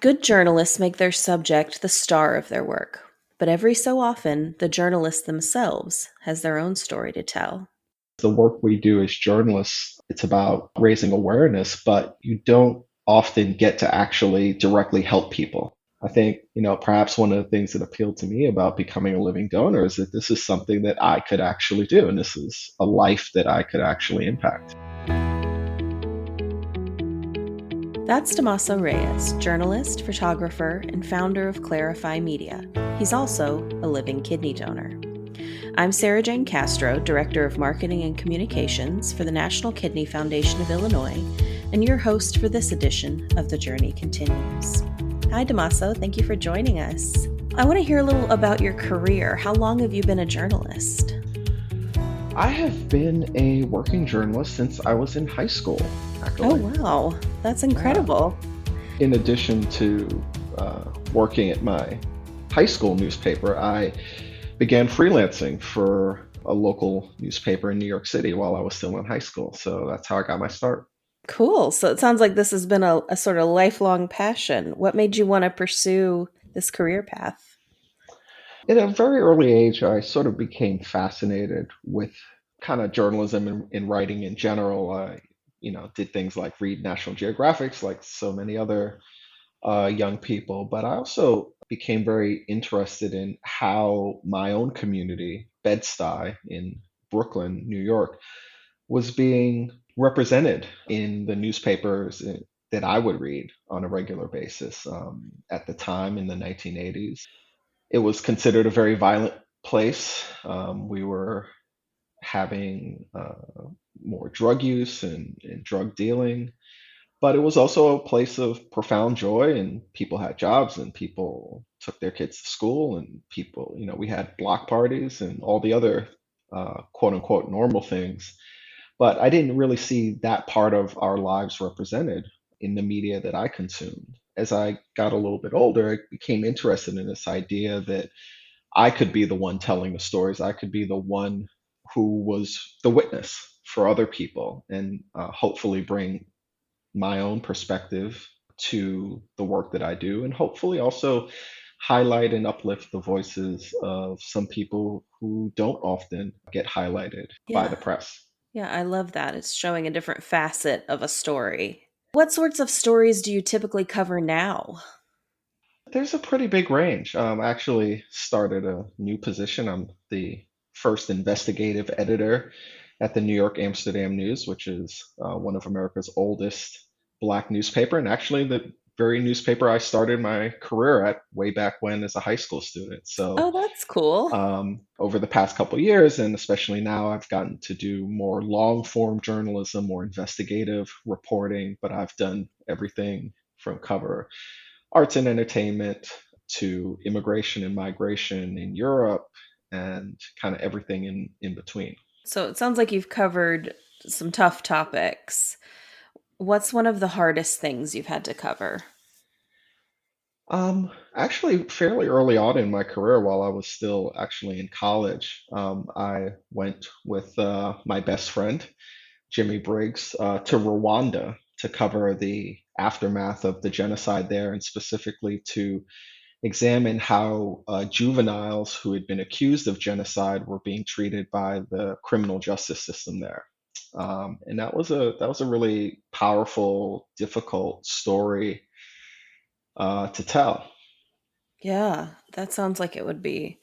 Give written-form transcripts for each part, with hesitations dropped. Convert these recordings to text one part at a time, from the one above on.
Good journalists make their subject the star of their work, but every so often, the journalist themselves has their own story to tell. The work we do as journalists, it's about raising awareness, but you don't often get to actually directly help people. I think, perhaps one of the things that appealed to me about becoming a living donor is that this is something that I could actually do, and this is a life that I could actually impact. That's Damaso Reyes, journalist, photographer, and founder of Clarify Media. He's also a living kidney donor. I'm Sarah Jane Castro, Director of Marketing and Communications for the National Kidney Foundation of Illinois, and your host for this edition of The Journey Continues. Hi, Damaso. Thank you for joining us. I want to hear a little about your career. How long have you been a journalist? I have been a working journalist since I was in high school, Oh, actually. wow. That's Yeah. incredible. In addition to working at my high school newspaper, I began freelancing for a local newspaper in New York City while I was still in high school. So that's how I got my start. Cool. So it sounds like this has been a sort of lifelong passion. What made you want to pursue this career path? At a very early age, I sort of became fascinated with kind of journalism and writing in general. I, did things like read National Geographics, like so many other young people, but I also became very interested in how my own community, Bed-Stuy in Brooklyn, New York, was being represented in the newspapers that I would read on a regular basis. At the time in the 1980s, it was considered a very violent place. We were having more drug use and drug dealing, but it was also a place of profound joy, and people had jobs, and people took their kids to school, and people, we had block parties and all the other quote unquote normal things. But I didn't really see that part of our lives represented in the media that I consumed. As I got a little bit older, I became interested in this idea that I could be the one telling the stories. I could be the one who was the witness for other people, and hopefully bring my own perspective to the work that I do, and hopefully also highlight and uplift the voices of some people who don't often get highlighted by Yeah. the press. Yeah, I love that. It's showing a different facet of a story. What sorts of stories do you typically cover now? There's a pretty big range. I actually started a new position. I'm the first investigative editor at the New York Amsterdam News, which is one of America's oldest Black newspaper, and actually the very newspaper I started my career at way back when as a high school student. So Oh, that's cool. over the past couple of years, and especially now, I've gotten to do more long form journalism, more investigative reporting, but I've done everything from cover arts and entertainment to immigration and migration in Europe and kind of everything in between. So it sounds like you've covered some tough topics. What's one of the hardest things you've had to cover? Actually, fairly early on in my career, while I was still actually in college, I went with my best friend, Jimmy Briggs, to Rwanda to cover the aftermath of the genocide there, and specifically to examine how juveniles who had been accused of genocide were being treated by the criminal justice system there. And that was a really powerful, difficult story to tell. Yeah, that sounds like it would be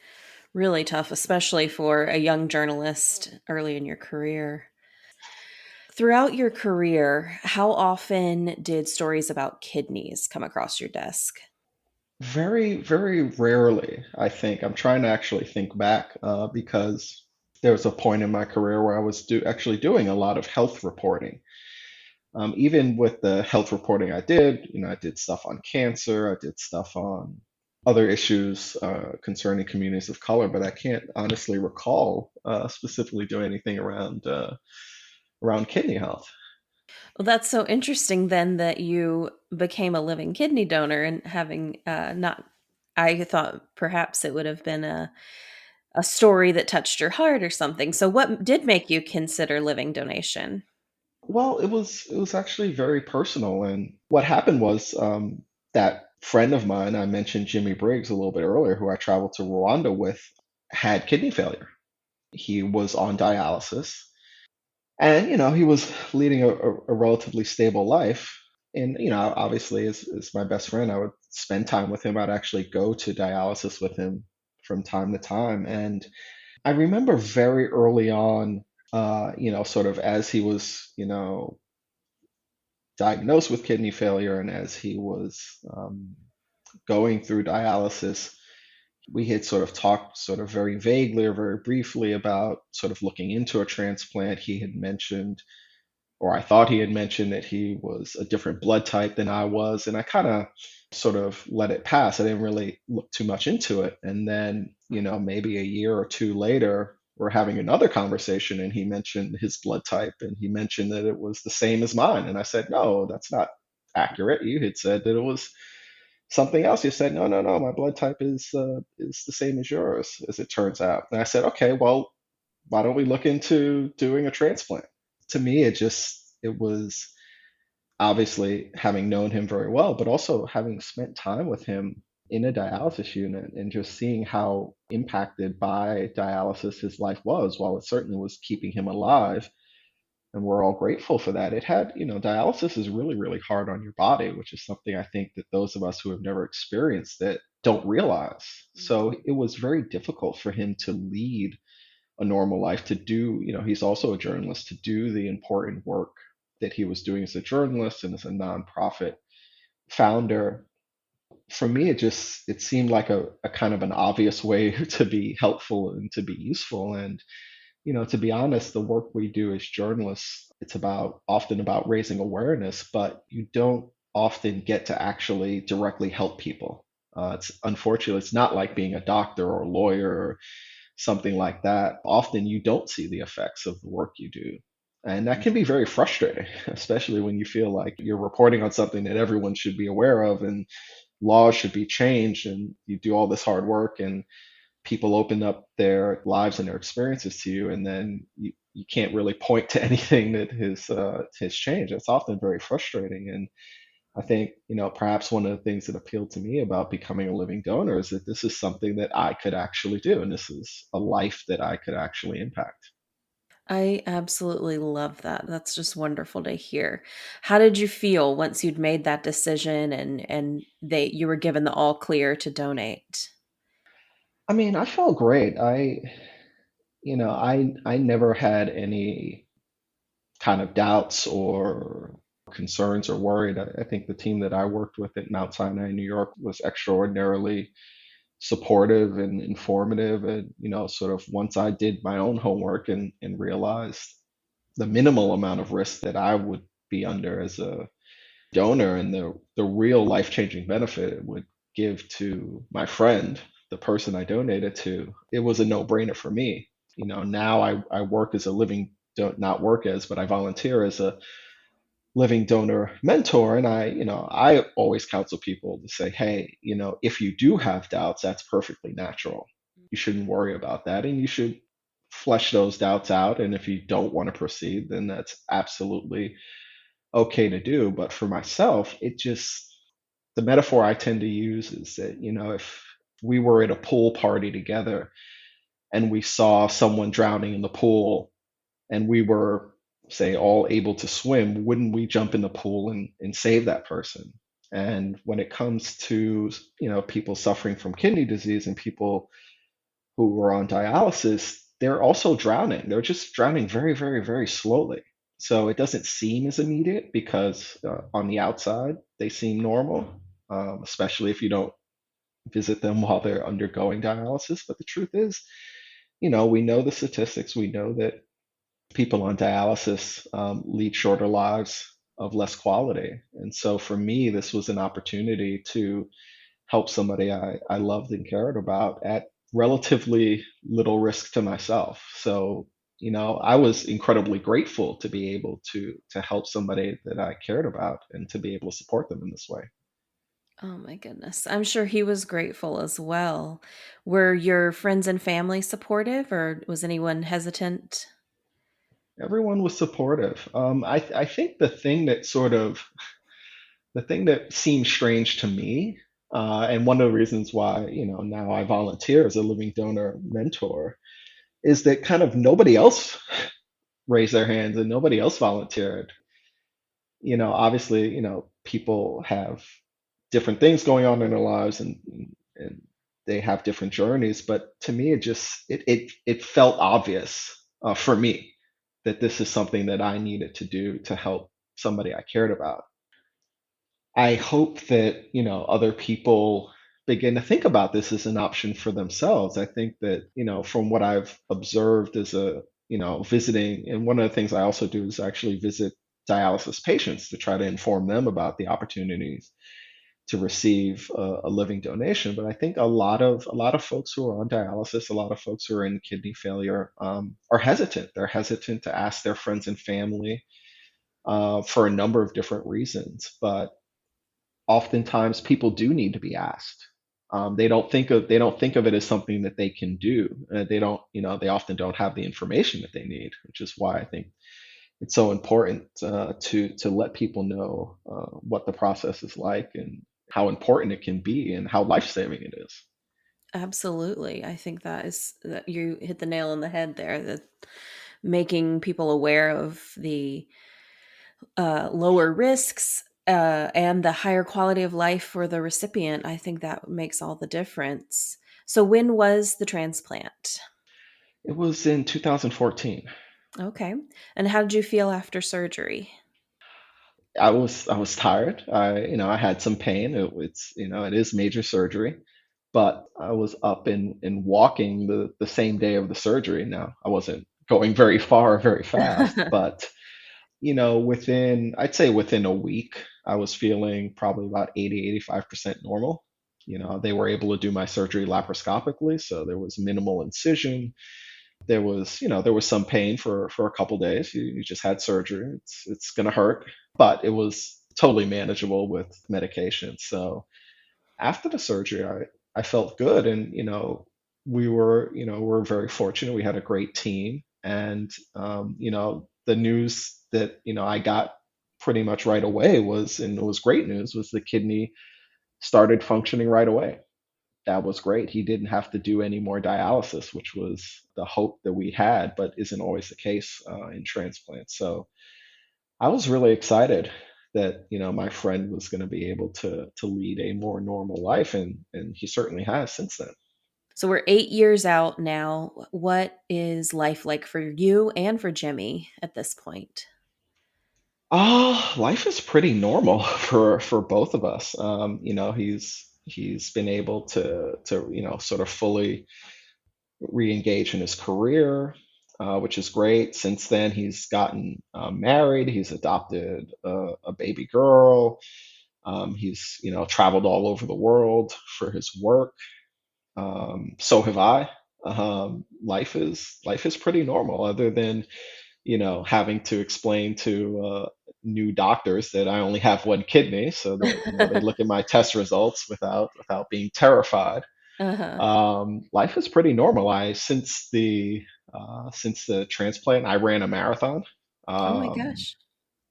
really tough, especially for a young journalist early in your career. Throughout your career, how often did stories about kidneys come across your desk? Very, very rarely, I think. I'm trying to actually think back because there was a point in my career where I was actually doing a lot of health reporting. Even with the health reporting I did, I did stuff on cancer, I did stuff on other issues concerning communities of color, but I can't honestly recall specifically doing anything around kidney health. Well, that's so interesting then that you became a living kidney donor and having not I thought perhaps it would have been a story that touched your heart or something. So what did make you consider living donation? Well, it was actually very personal, and what happened was that friend of mine, I mentioned Jimmy Briggs a little bit earlier, who I traveled to Rwanda with, had kidney failure. He was on dialysis, and he was leading a relatively stable life. And obviously, as my best friend, I would spend time with him. I'd actually go to dialysis with him from time to time. And I remember very early on, sort of as he was, diagnosed with kidney failure, and as he was going through dialysis, we had sort of talked sort of very vaguely or very briefly about sort of looking into a transplant. He had mentioned, or I thought he had mentioned, that he was a different blood type than I was. And I kind of sort of let it pass. I didn't really look too much into it. And then, maybe a year or two later, we're having another conversation and he mentioned his blood type and he mentioned that it was the same as mine. And I said, no, that's not accurate. You had said that it was something else. You said, no, no, no, my blood type is the same as yours, as it turns out. And I said, okay, well, why don't we look into doing a transplant? To me, it was obviously having known him very well, but also having spent time with him in a dialysis unit and just seeing how impacted by dialysis his life was. While it certainly was keeping him alive, and we're all grateful for that. It had, dialysis is really, really hard on your body, which is something I think that those of us who have never experienced it don't realize. So it was very difficult for him to lead a normal life, to do, he's also a journalist, to do the important work that he was doing as a journalist and as a nonprofit founder. For me, it seemed like a kind of an obvious way to be helpful and to be useful. And to be honest, the work we do as journalists, it's often about raising awareness, but you don't often get to actually directly help people. It's unfortunately, it's not like being a doctor or a lawyer or something like that. Often you don't see the effects of the work you do. And that can be very frustrating, especially when you feel like you're reporting on something that everyone should be aware of and laws should be changed, and you do all this hard work and people open up their lives and their experiences to you, and then you can't really point to anything that has changed. It's often very frustrating. And I think, perhaps one of the things that appealed to me about becoming a living donor is that this is something that I could actually do, and this is a life that I could actually impact. I absolutely love that. That's just wonderful to hear. How did you feel once you'd made that decision and you were given the all clear to donate? I mean, I felt great. I never had any kind of doubts or concerns or worried. I think the team that I worked with at Mount Sinai, New York, was extraordinarily supportive and informative. And, sort of once I did my own homework and realized the minimal amount of risk that I would be under as a donor and the real life-changing benefit it would give to my friend, the person I donated to, it was a no-brainer for me. Now I work as a living, don't not work as, but I volunteer as a living donor mentor. And I always counsel people to say, hey, if you do have doubts, that's perfectly natural. You shouldn't worry about that. And you should flesh those doubts out. And if you don't want to proceed, then that's absolutely okay to do. But for myself, the metaphor I tend to use is that, if we were at a pool party together and we saw someone drowning in the pool and we were, say, all able to swim, wouldn't we jump in the pool and save that person? And when it comes to, people suffering from kidney disease and people who are on dialysis, they're also drowning. They're just drowning very, very, very slowly. So it doesn't seem as immediate because on the outside, they seem normal, especially if you don't visit them while they're undergoing dialysis. But the truth is, we know the statistics. We know that people on dialysis lead shorter lives of less quality. And so for me, this was an opportunity to help somebody I loved and cared about at relatively little risk to myself. So, I was incredibly grateful to be able to help somebody that I cared about and to be able to support them in this way. Oh my goodness. I'm sure he was grateful as well. Were your friends and family supportive or was anyone hesitant? Everyone was supportive. I think the thing that seemed strange to me And one of the reasons why, now I volunteer as a living donor mentor is that kind of nobody else raised their hands and nobody else volunteered. Obviously, people have different things going on in their lives, and they have different journeys. But to me, it felt obvious for me that this is something that I needed to do to help somebody I cared about. I hope that, other people begin to think about this as an option for themselves. I think that, from what I've observed as visiting, and one of the things I also do is actually visit dialysis patients to try to inform them about the opportunities to receive a living donation. But I think a lot of folks who are on dialysis, a lot of folks who are in kidney failure, are hesitant. They're hesitant to ask their friends and family for a number of different reasons. But oftentimes people do need to be asked. They don't think of it as something that they can do. They don't, they often don't have the information that they need, which is why I think it's so important to let people know what the process is like and how important it can be and how life-saving it is. Absolutely. I think that you hit the nail on the head there, that making people aware of the lower risks and the higher quality of life for the recipient, I think that makes all the difference. So, when was the transplant? It was in 2014. Okay. And how did you feel after surgery? I was tired. I had some pain. It is major surgery, but I was up and walking the same day of the surgery. Now, I wasn't going very far or very fast, but I'd say within a week, I was feeling probably about 80, 85% normal. They were able to do my surgery laparoscopically, so there was minimal incision. There was some pain for a couple days. You just had surgery. It's gonna hurt, but it was totally manageable with medication. So after the surgery, I felt good, and we're very fortunate. We had a great team, and the news that I got pretty much right away and it was great news, was the kidney started functioning right away. That was great. He didn't have to do any more dialysis, which was the hope that we had, but isn't always the case in transplants. So I was really excited that my friend was going to be able to lead a more normal life, and he certainly has since then. So, we're 8 years out now. What is life like for you and for Jimmy at this point? Life is pretty normal for both of us. He's been able to sort of fully re-engage in his career, which is great. Since then, he's gotten married. He's adopted a baby girl. He's traveled all over the world for his work. So have I. Life is pretty normal, other than having to explain to new doctors that I only have one kidney, so that they look at my test results without being terrified. Uh-huh. Life is pretty normal. Since the transplant, I ran a marathon. Oh my Um, gosh.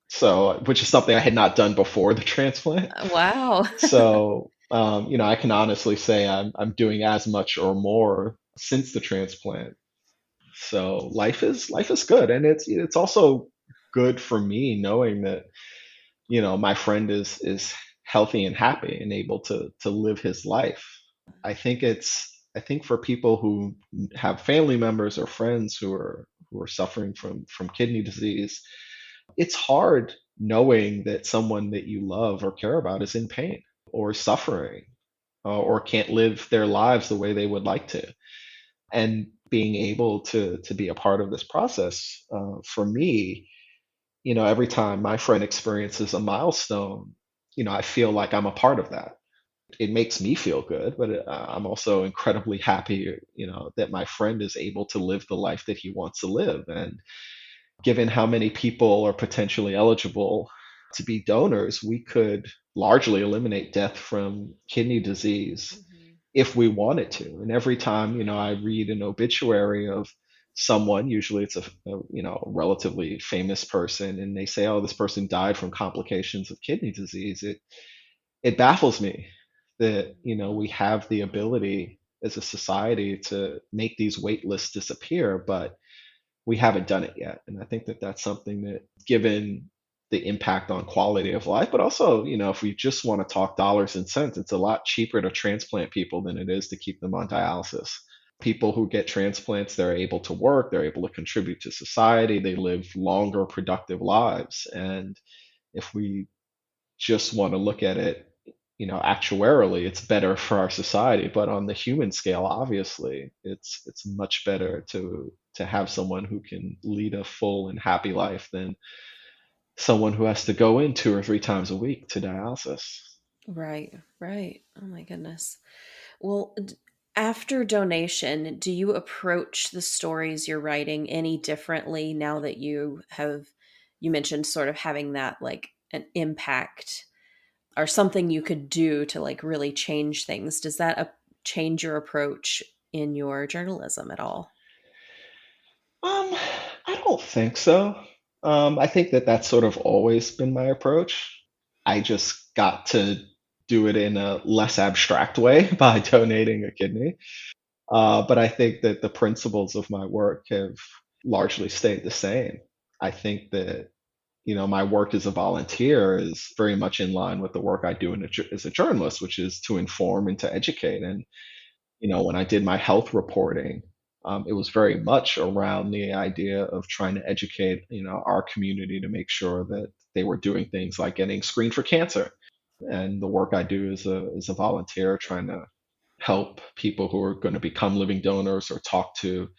so which is something I had not done before the transplant. Wow. So I can honestly say I'm doing as much or more since the transplant. So life is good, and it's also good for me knowing that my friend is healthy and happy and able to live his life. I think for people who have family members or friends who are suffering from kidney disease, it's hard knowing that someone that you love or care about is in pain or suffering, or can't live their lives the way they would like to. And being able to be a part of this process, for me, every time my friend experiences a milestone, I feel like I'm a part of that. It makes me feel good, but I'm also incredibly happy, that my friend is able to live the life that he wants to live. And given how many people are potentially eligible to be donors, we could largely eliminate death from kidney disease Mhm. if we wanted to. And every time, I read an obituary of someone, usually it's a relatively famous person, and they say, "Oh, this person died from complications of kidney disease." It baffles me that, we have the ability as a society to make these wait lists disappear, but we haven't done it yet. And I think that that's something that, given the impact on quality of life, but also, if we just want to talk dollars and cents, it's a lot cheaper to transplant people than it is to keep them on dialysis. People who get transplants, they're able to work, they're able to contribute to society, they live longer, productive lives. And if we just want to look at it, actuarially, it's better for our society. But on the human scale, obviously, it's much better to have someone who can lead a full and happy life than someone who has to go in 2 or 3 times a week to dialysis. Right, right. Oh my goodness. Well, after donation, do you approach the stories you're writing any differently now that you mentioned sort of having that like an impact or something you could do to like really change things? Does that change your approach in your journalism at all? Um, I don't think so. I think that that's sort of always been my approach. I just got to do it in a less abstract way by donating a kidney. But I think that the principles of my work have largely stayed the same. I think that, my work as a volunteer is very much in line with the work I do as a journalist, which is to inform and to educate. And, when I did my health reporting, it was very much around the idea of trying to educate, our community to make sure that they were doing things like getting screened for cancer. And the work I do as a volunteer, trying to help people who are going to become living donors or talk to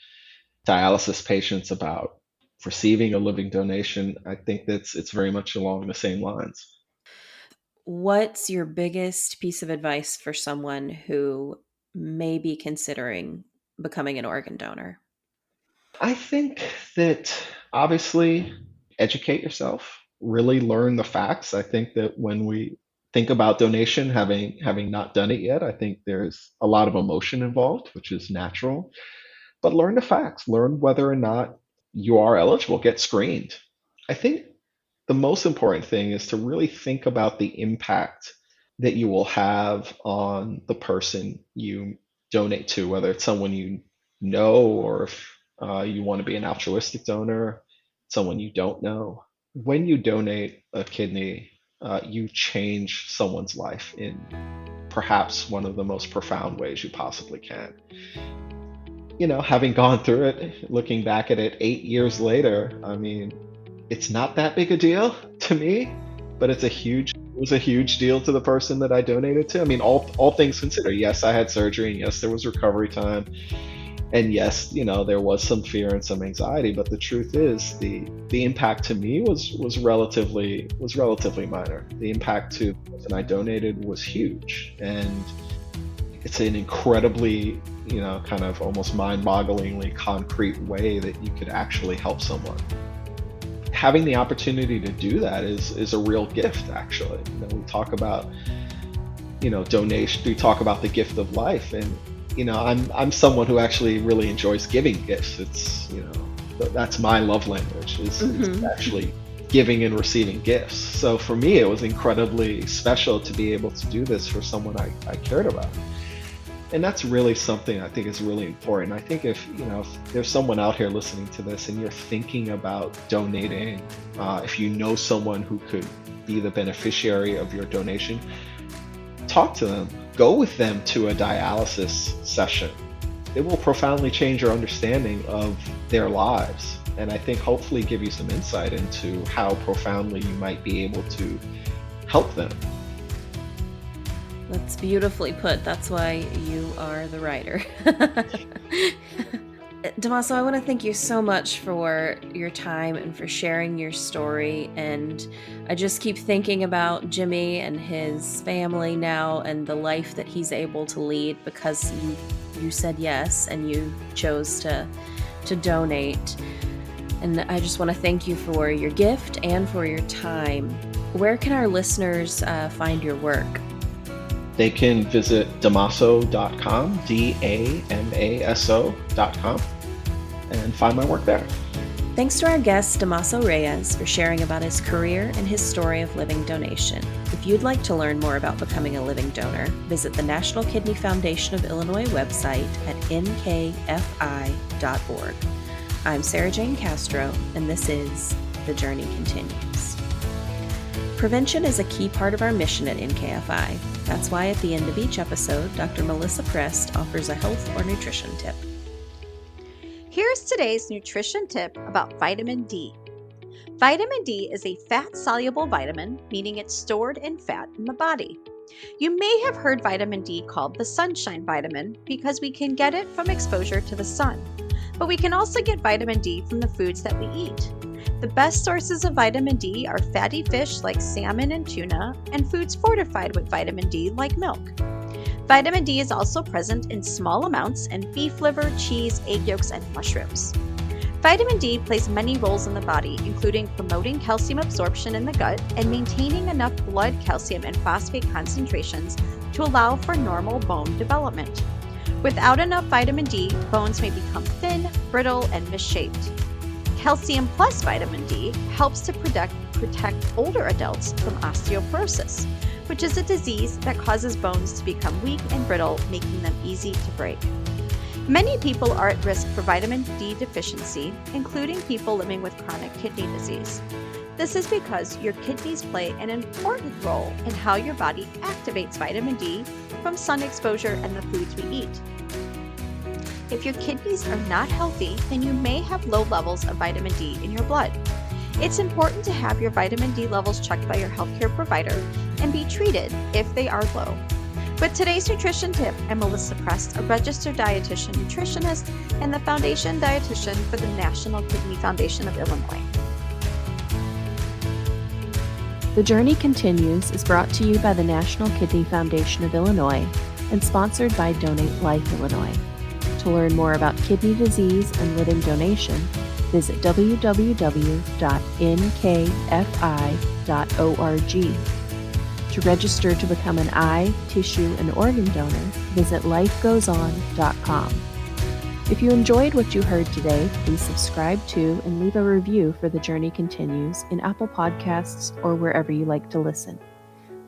dialysis patients about receiving a living donation, I think it's very much along the same lines. What's your biggest piece of advice for someone who may be considering becoming an organ donor? I think that, obviously, educate yourself, really learn the facts. I think that when we think about donation, having not done it yet, I think there's a lot of emotion involved, which is natural. But learn the facts, learn whether or not you are eligible, get screened. I think the most important thing is to really think about the impact that you will have on the person you donate to, whether it's someone you know, or if you want to be an altruistic donor, someone you don't know. When you donate a kidney, you change someone's life in perhaps one of the most profound ways you possibly can. Having gone through it, looking back at it 8 years later, I mean, it's not that big a deal to me, but it was a huge deal to the person that I donated to. I mean, all things considered, yes, I had surgery, and yes, there was recovery time, and yes, there was some fear and some anxiety. But the truth is, the impact to me was relatively minor. The impact to the person I donated was huge, and it's an incredibly, kind of almost mind-bogglingly concrete way that you could actually help someone. Having the opportunity to do that is a real gift, actually. We talk about, donation, we talk about the gift of life, and I'm someone who actually really enjoys giving gifts. It's, that's my love language, is Hmm. actually giving and receiving gifts. So for me, it was incredibly special to be able to do this for someone I cared about. And that's really something I think is really important. I think if there's someone out here listening to this and you're thinking about donating, if you know someone who could be the beneficiary of your donation, talk to them. Go with them to a dialysis session. It will profoundly change your understanding of their lives. And I think hopefully give you some insight into how profoundly you might be able to help them. That's beautifully put. That's why you are the writer. Damaso, I want to thank you so much for your time and for sharing your story. And I just keep thinking about Jimmy and his family now and the life that he's able to lead because you said yes and you chose to donate. And I just want to thank you for your gift and for your time. Where can our listeners find your work? They can visit damaso.com, Damaso.com, and find my work there. Thanks to our guest, Damaso Reyes, for sharing about his career and his story of living donation. If you'd like to learn more about becoming a living donor, visit the National Kidney Foundation of Illinois website at nkfi.org. I'm Sarah Jane Castro, and this is The Journey Continues. Prevention is a key part of our mission at NKFI. That's why at the end of each episode, Dr. Melissa Prest offers a health or nutrition tip. Here's today's nutrition tip about vitamin D. Vitamin D is a fat-soluble vitamin, meaning it's stored in fat in the body. You may have heard vitamin D called the sunshine vitamin because we can get it from exposure to the sun. But we can also get vitamin D from the foods that we eat. The best sources of vitamin D are fatty fish like salmon and tuna, and foods fortified with vitamin D like milk. Vitamin D is also present in small amounts in beef liver, cheese, egg yolks, and mushrooms. Vitamin D plays many roles in the body, including promoting calcium absorption in the gut and maintaining enough blood calcium and phosphate concentrations to allow for normal bone development. Without enough vitamin D, bones may become thin, brittle, and misshaped. Calcium plus vitamin D helps to protect older adults from osteoporosis, which is a disease that causes bones to become weak and brittle, making them easy to break. Many people are at risk for vitamin D deficiency, including people living with chronic kidney disease. This is because your kidneys play an important role in how your body activates vitamin D from sun exposure and the foods we eat. If your kidneys are not healthy, then you may have low levels of vitamin D in your blood. It's important to have your vitamin D levels checked by your healthcare provider and be treated if they are low. With today's nutrition tip, I'm Melissa Prest, a registered dietitian nutritionist and the foundation dietitian for the National Kidney Foundation of Illinois. The Journey Continues is brought to you by the National Kidney Foundation of Illinois and sponsored by Donate Life Illinois. To learn more about kidney disease and living donation, visit www.nkfi.org. To register to become an eye, tissue, and organ donor, visit lifegoeson.com. If you enjoyed what you heard today, please subscribe to and leave a review for The Journey Continues in Apple Podcasts or wherever you like to listen.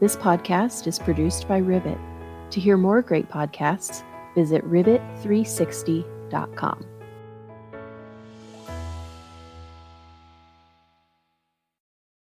This podcast is produced by Rivet. To hear more great podcasts, visit rivet360.com.